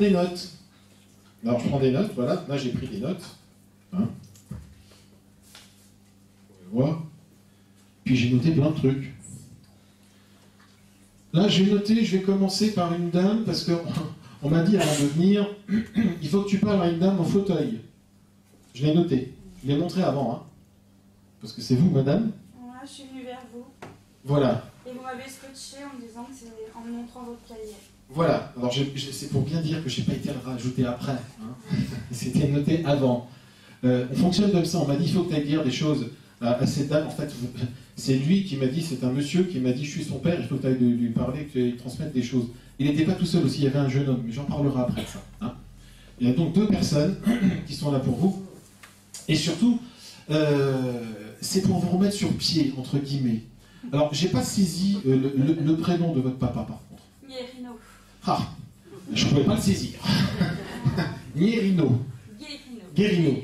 des notes. Alors je prends des notes, voilà, là j'ai pris des notes. Hein. Vous voyez. Puis j'ai noté plein de trucs. Là j'ai noté, je vais commencer par une dame, parce qu'on m'a dit avant de venir, il faut que tu parles à une dame en fauteuil. Je l'ai noté. Je l'ai montré avant, hein. Parce que c'est vous, madame. Moi, je suis venue vers vous. Voilà. Et vous m'avez scotché en me disant que c'est en me montrant votre cahier. Voilà. Alors c'est pour bien dire que je n'ai pas été le rajouter après. Hein. C'était noté avant. On fonctionne comme ça. On m'a dit il faut que tu ailles dire des choses à cette dame. En fait, c'est lui qui m'a dit, c'est un monsieur qui m'a dit je suis son père, il faut que tu ailles lui parler, que tu lui transmettes des choses. Il n'était pas tout seul aussi, il y avait un jeune homme, mais j'en parlerai après ça. Hein. Il y a donc 2 personnes qui sont là pour vous. Et surtout, c'est pour vous remettre sur pied, entre guillemets. Alors, j'ai pas saisi le prénom de votre papa, par contre. Guérino. Ah, je ne pouvais pas le saisir. Guérino. Guérino.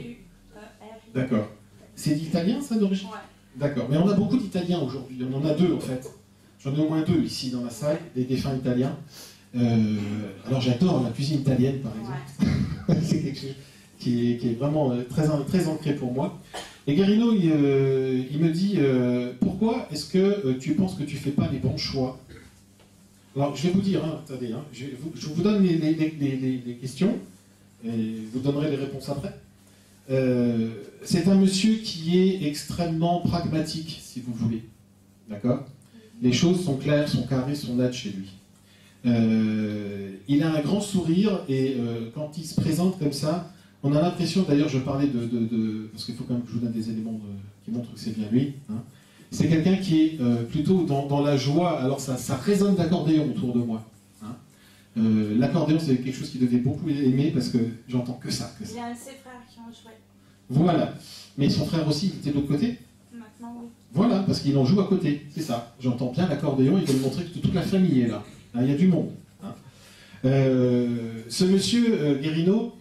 D'accord. C'est d'italien, ça, d'origine? Ouais. D'accord. Mais on a beaucoup d'Italiens aujourd'hui. On en a 2, en fait. J'en ai au moins 2 ici dans la salle, des défunts italiens. Alors, j'adore la cuisine italienne, par exemple. Ouais. C'est quelque chose qui est vraiment très ancré pour moi. Et Guérino, il me dit pourquoi est-ce que tu penses que tu ne fais pas les bons choix? Alors, je vais vous dire, hein, attendez, hein, je vous donne les questions, et vous donnerez les réponses après. C'est un monsieur qui est extrêmement pragmatique, si vous voulez. D'accord? Les choses sont claires, sont carrées, sont nettes chez lui. Il a un grand sourire, et quand il se présente comme ça, on a l'impression, d'ailleurs je parlais parce qu'il faut quand même que je vous donne des éléments qui montrent que c'est bien lui, hein. C'est quelqu'un qui est plutôt dans la joie, alors ça résonne d'accordéon autour de moi. Hein. L'accordéon c'est quelque chose qu'il devait beaucoup aimer parce que j'entends que ça. Il y a un de ses frères qui ont joué. Voilà, mais son frère aussi il était de l'autre côté? Maintenant oui. Voilà, parce qu'il en joue à côté, c'est ça. J'entends bien l'accordéon, il veut me montrer que toute la famille est là. Hein, il y a du monde. Hein. Ce monsieur Guérino,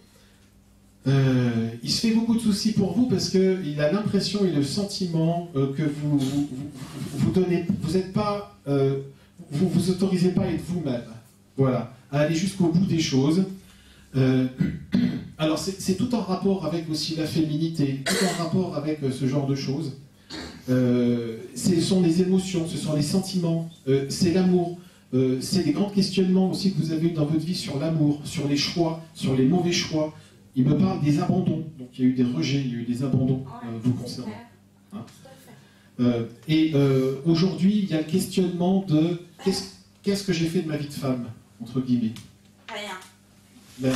il se fait beaucoup de soucis pour vous parce qu'il a l'impression et le sentiment que vous donnez, vous n'êtes pas, vous autorisez pas à être vous-même, voilà, à aller jusqu'au bout des choses. Alors c'est tout en rapport avec aussi la féminité, tout en rapport avec ce genre de choses. Ce sont les émotions, ce sont les sentiments, c'est l'amour. C'est des grands questionnements aussi que vous avez eu dans votre vie sur l'amour, sur les choix, sur les mauvais choix. Il me parle des abandons. Donc il y a eu des rejets, il y a eu des abandons vous concernant. Hein. Aujourd'hui, il y a le questionnement de qu'est-ce que j'ai fait de ma vie de femme, entre guillemets. Rien. Ben,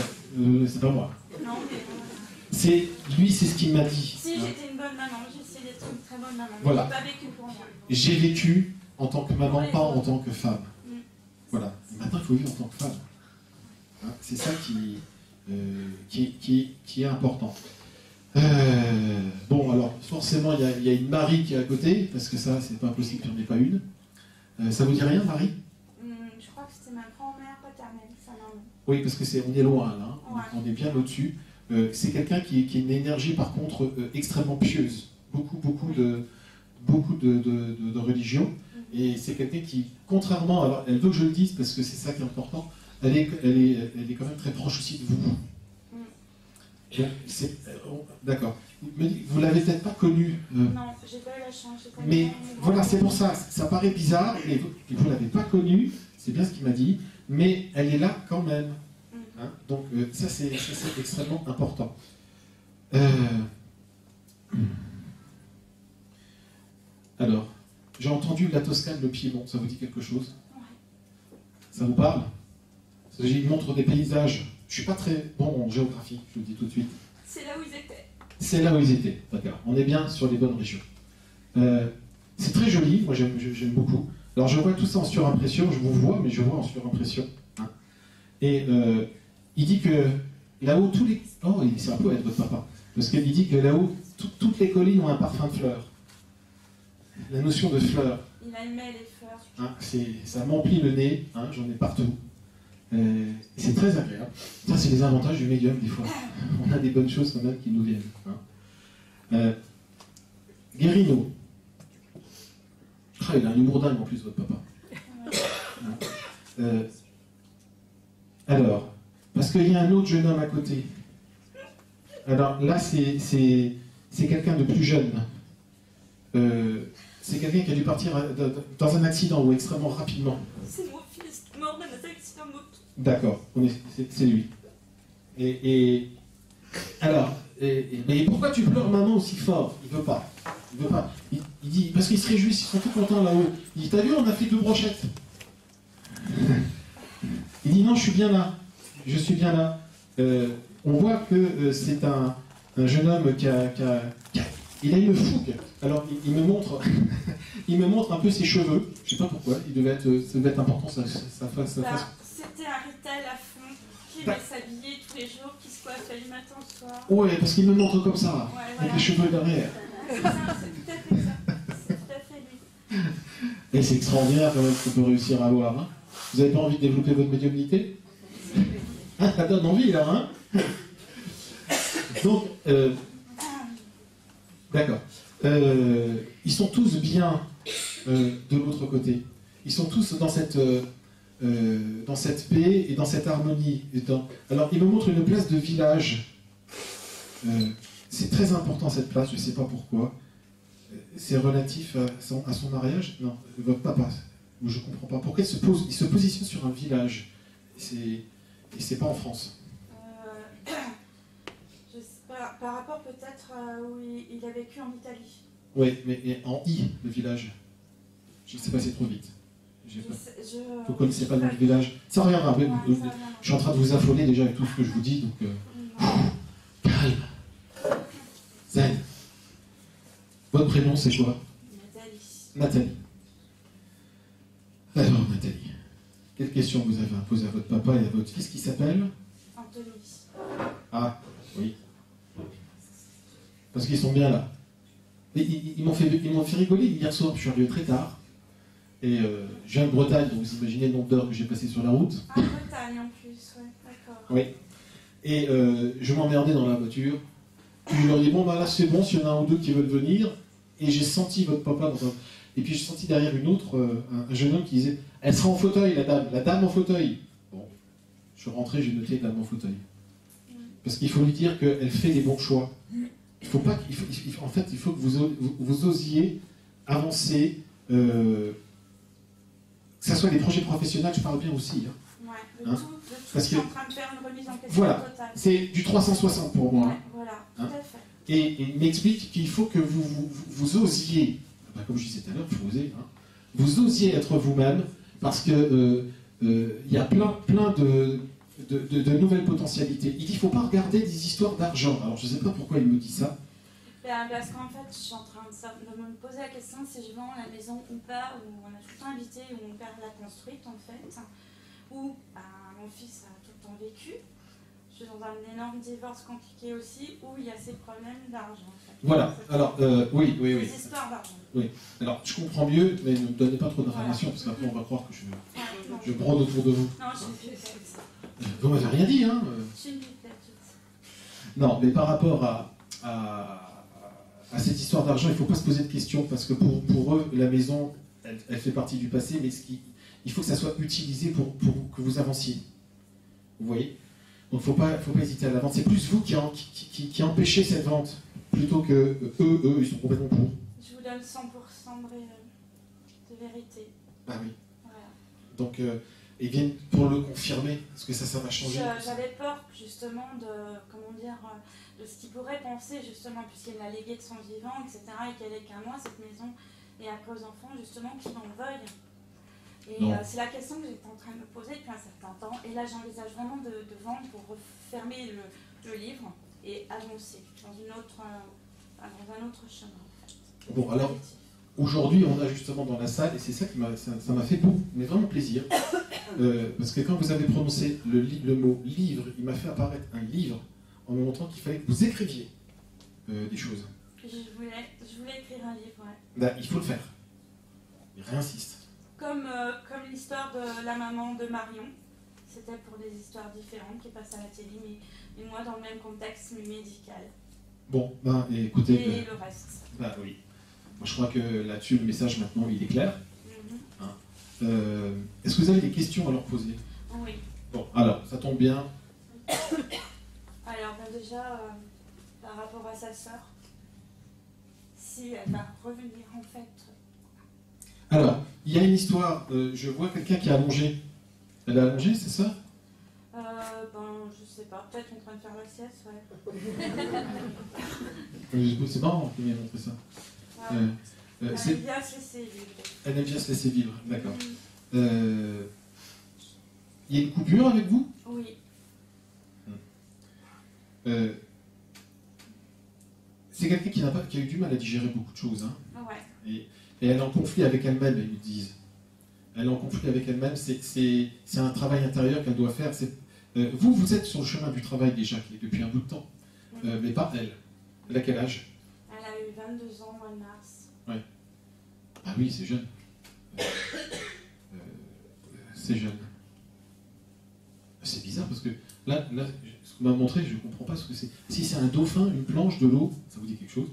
c'est pas moi. Non, mais... Lui, c'est ce qu'il m'a dit. Si, j'étais une bonne maman, j'ai essayé d'être une très bonne maman. Voilà. J'ai pas vécu pour moi. J'ai vécu en tant que maman, pas en tant que femme. Voilà. Et maintenant, il faut vivre en tant que femme. Hein, c'est ça qui est important. Bon, alors, forcément, il y a une Marie qui est à côté, parce que ça, c'est pas impossible qu'il n'y en ait pas une. Ça vous dit rien, Marie? Je crois que c'était ma grand-mère paternelle, sa maman. Oui, parce que on est loin, là. Hein. Ouais. On est bien au-dessus. C'est quelqu'un qui a une énergie, par contre, extrêmement pieuse. Beaucoup de religion. Et c'est quelqu'un qui, contrairement... Alors, elle veut que je le dise, parce que c'est ça qui est important, elle est quand même très proche aussi de vous. D'accord. Vous l'avez peut-être pas connue. Non, j'ai pas eu la chance. Mais voilà, c'est pour ça. Ça paraît bizarre, mais vous l'avez pas connue, c'est bien ce qu'il m'a dit, mais elle est là quand même. Hein, donc ça c'est extrêmement important. Alors, j'ai entendu la Toscane, le Piémont, ça vous dit quelque chose? Ça vous parle? Il montre des paysages. Je suis pas très bon en géographie, je vous le dis tout de suite. C'est là où ils étaient. C'est là où ils étaient, d'accord. On est bien sur les bonnes régions. C'est très joli, moi j'aime beaucoup. Alors je vois tout ça en surimpression, je vous vois, mais je vois en surimpression. Hein. Et il dit que là-haut, tous les... Oh, c'est un peu être votre papa. Parce qu'il dit que là-haut, toutes les collines ont un parfum de fleurs. La notion de fleurs. Il aimait les fleurs. Hein, ça m'emplit le nez, hein, j'en ai partout. C'est très agréable. Ça, c'est les avantages du médium, des fois. On a des bonnes choses quand même qui nous viennent. Hein. Guérino. Ah, il a un humour dingue en plus, votre papa. Hein. Alors, Parce qu'il y a un autre jeune homme à côté. Alors là, c'est quelqu'un de plus jeune. C'est quelqu'un qui a dû partir dans un accident ou extrêmement rapidement. C'est mon fils mort dans un accident de moto. D'accord, c'est lui. Alors, mais pourquoi tu pleures maman aussi fort? Il veut pas. Il veut pas. Il dit, parce qu'ils se réjouissent, ils sont tout contents là-haut. Il dit, t'as vu, on a fait 2 brochettes. Il dit, non, je suis bien là. Je suis bien là. On voit que c'est un jeune homme il a une fougue. Alors, il me montre, il me montre un peu ses cheveux. Je sais pas pourquoi. Ça devait être important, ça fasse. C'était un retail à fond, qui aimait s'habiller tous les jours, qui se coiffait le matin, le soir. Ouais, parce qu'il me montre comme ça, Ouais, avec voilà. les cheveux derrière. C'est ça, c'est tout à fait ça. C'est tout à fait lui. Et c'est extraordinaire quand même ce qu'on peut réussir à avoir. Hein. Vous n'avez pas envie de développer votre médiumnité? Ça donne envie là, hein? Donc, d'accord. Ils sont tous bien de l'autre côté. Ils sont tous dans cette paix et dans cette harmonie. Alors, il me montre une place de village. C'est très important cette place, je ne sais pas pourquoi. C'est relatif à son mariage? Non, votre papa. Je ne comprends pas. Pourquoi il se positionne sur un village? Et c'est pas en France. Je sais pas, par rapport peut-être où il a vécu en Italie. Oui, mais en I, le village. Je ne sais pas, c'est trop vite. Vous ne connaissez pas le nom du village. Ça reviendra. Ouais, je ça suis en train de vous affoler déjà avec tout ce que je vous dis. Donc, calme. Zen. Votre prénom, c'est quoi? Nathalie. Alors, Nathalie, quelle question vous avez à poser à votre papa et à votre fils qui s'appelle Anthony. Ah, oui. Parce qu'ils sont bien là. Ils m'ont fait rigoler hier soir. Je suis arrivé très tard. Et je viens de Bretagne, donc vous imaginez le nombre d'heures que j'ai passé sur la route. En Bretagne en plus, ouais, d'accord. Oui. Et je m'emmerdais dans la voiture. Puis je leur dis, bon, bah là c'est bon, s'il y en a un ou deux qui veulent venir. Et j'ai senti votre papa dans un... Et puis j'ai senti derrière une autre, un jeune homme qui disait, elle sera en fauteuil, la dame en fauteuil. Bon, je suis rentré, j'ai noté dame en fauteuil. Parce qu'il faut lui dire qu'elle fait les bons choix. Il faut pas, en fait, il faut que vous osiez avancer, que ce soit des projets professionnels, je parle bien aussi. Hein. Ouais, de tout, Parce je suis que, en train de faire une remise en question voilà, totale. c'est du 360 pour moi. Ouais, Hein. voilà, tout à fait. Et il m'explique qu'il faut que vous osiez, comme je disais tout à l'heure, il faut oser, hein, vous osiez être vous-même, parce que y a plein de nouvelles potentialités. Il dit, il ne faut pas regarder des histoires d'argent. Alors, je ne sais pas pourquoi il me dit ça. Parce qu'en fait, je suis en train de me poser la question si je vends la maison ou pas, où on a tout le temps habité, où mon père l'a construite, en fait, où mon fils a tout le temps vécu. Je suis dans un énorme divorce compliqué aussi, où il y a ces problèmes d'argent, en fait. Voilà, alors, oui. Des histoires d'argent. Oui, alors, je comprends mieux, mais ne me donnez pas trop d'informations, parce qu'après, on va croire que je brode autour de vous. Non, je suis ça. Vous m'avez rien dit, hein. Je suis une bipède. Non, mais par rapport à cette histoire d'argent, il ne faut pas se poser de questions, parce que pour eux, la maison, elle fait partie du passé, mais il faut que ça soit utilisé pour que vous avanciez. Vous voyez? Donc il ne faut pas hésiter à la vente. C'est plus vous qui empêchez cette vente, plutôt que eux, ils sont complètement pour. Je vous donne 100% de vérité. Ah oui. Voilà. Donc, ils viennent pour le confirmer, parce que ça va changer. J'avais peur, justement, de ce qu'il pourrait penser, justement, puisqu'il l'a légué de son vivant, etc., et qu'elle est qu'à moi, cette maison, et après aux enfants, justement, qui m'en veuillent. Et c'est la question que j'étais en train de me poser depuis un certain temps. Et là, j'envisage vraiment de vendre pour refermer le livre et avancer dans un autre chemin, en fait. Bon, alors, aujourd'hui, on a justement dans la salle, et c'est ça qui ça m'a fait beaucoup, mais vraiment plaisir, parce que quand vous avez prononcé le mot livre, il m'a fait apparaître un livre en me montrant qu'il fallait que vous écriviez des choses. Je voulais écrire un livre, ouais. Là, il faut le faire. Il réinsiste. Comme l'histoire de la maman de Marion. C'était pour des histoires différentes qui passent à la télé, mais moi dans le même contexte, mais médical. Bon, ben écoutez... Et le reste. Ben oui. Moi, je crois que là-dessus, le message maintenant, il est clair. Hein. Est-ce que vous avez des questions à leur poser? Oui. Bon, alors, ça tombe bien. Alors, ben déjà, par rapport à sa sœur, si elle va revenir en fait. Alors, il y a une histoire, je vois quelqu'un qui a allongé. Elle a allongé, c'est ça? Ben, je sais pas, peut-être en train de faire la sieste, ouais. C'est marrant qu'il m'ait montré ça. Ouais. Elle aime bien se laisser vivre. Elle aime bien se laisser vivre, d'accord. Mm. Il y a une coupure avec vous? Oui. C'est quelqu'un qui a eu du mal à digérer beaucoup de choses. Hein. Ouais. Et elle est en conflit avec elle-même, ils me disent. Elle est en conflit avec elle-même, c'est un travail intérieur qu'elle doit faire. Vous êtes sur le chemin du travail déjà, depuis un bout de temps, mais pas elle. Elle a quel âge? Elle a eu 22 ans au mois de mars. Ouais. Ah oui, c'est jeune. C'est jeune. C'est bizarre parce que là ce qu'on m'a montré, je ne comprends pas ce que c'est. Si c'est un dauphin, une planche, de l'eau, ça vous dit quelque chose?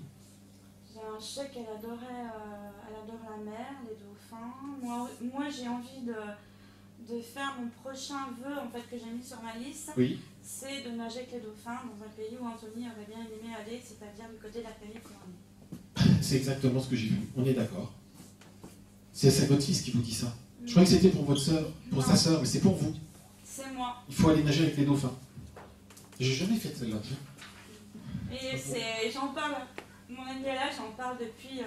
J'ai un chèque, elle adore la mer, les dauphins. Moi j'ai envie de faire mon prochain vœu en fait, que j'ai mis sur ma liste. Oui. C'est de nager avec les dauphins dans un pays où Anthony aurait bien aimé aller, c'est-à-dire du côté de la Californie. C'est exactement ce que j'ai vu, on est d'accord. C'est votre fils qui vous dit ça. Je croyais que c'était pour votre sœur, pour sa sœur, mais c'est pour vous. C'est moi. Il faut aller nager avec les dauphins. J'ai jamais fait celle-là. Et j'en parle, mon ami est là, j'en parle depuis,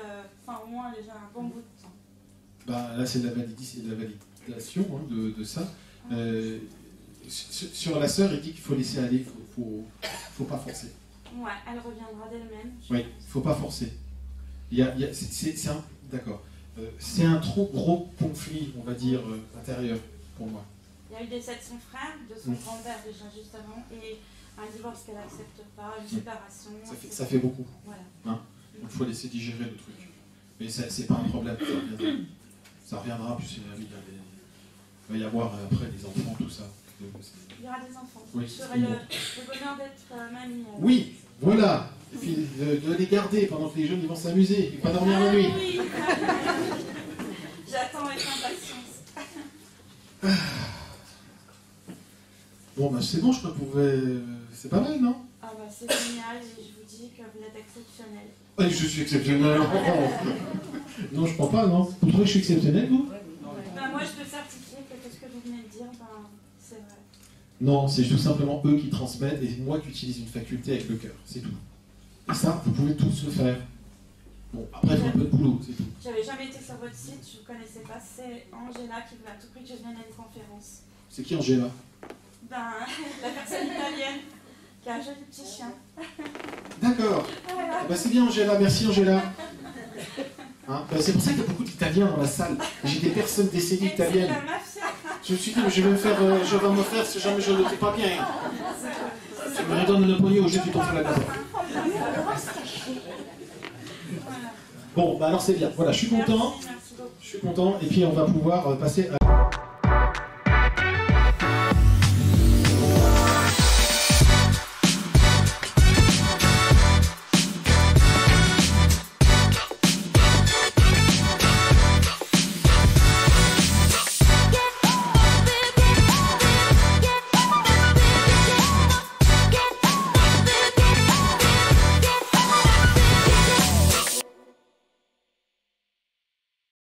au moins déjà un bon bout de temps. Bah, là, c'est de la validation hein, de ça. Sur la sœur, il dit qu'il faut laisser aller, faut pas forcer. Ouais, elle reviendra d'elle-même. Oui, il faut pas forcer. D'accord. C'est un trop gros conflit, on va dire, intérieur pour moi. Il y a eu le décès de son frère, de son grand-père déjà juste avant, et un divorce qu'elle n'accepte pas, une séparation. Ça fait beaucoup. Voilà. Hein, il faut laisser digérer le truc. Mais c'est pas un problème, ça reviendra, puis il va y avoir après des enfants, tout ça. Il y aura des enfants. Oui, J'aurai le bonheur d'être mamie. Oui, voilà. Et puis de les garder pendant que les jeunes ils vont s'amuser et pas dormir la nuit. Oui. J'attends avec impatience. Bon, bah c'est bon, je crois que vous pouvez... C'est pas mal, non? Ah bah c'est génial, et je vous dis que vous êtes exceptionnel. Ah, je suis exceptionnel. Non, je crois pas, non. Vous trouvez que je suis exceptionnel, vous? Bah moi je peux certifier que tout ce que vous venez de dire, c'est vrai. Non, c'est tout simplement eux qui transmettent et moi qui utilise une faculté avec le cœur, c'est tout. Et ça, vous pouvez tous le faire. Bon, après, il faut un peu de boulot, c'est tout. J'avais jamais été sur votre site, je ne vous connaissais pas. C'est Angela qui voulait à tout prix que je vienne à une conférence. C'est qui Angela? Ben, la personne italienne qui a un joli petit chien. D'accord. Voilà. Bah, c'est bien Angela, merci Angela. Hein, bah, c'est pour ça qu'il y a beaucoup d'Italiens dans la salle. J'ai des personnes décédées italiennes. C'est la mafia. Je me suis dit, mais je vais me faire si jamais je ne le fais pas bien. Tu me redonnes le poignet au jeu, tu t'en fous la gueule. Bon, bah alors c'est bien. Voilà, je suis content. Merci beaucoup. Je suis content. Et puis on va pouvoir passer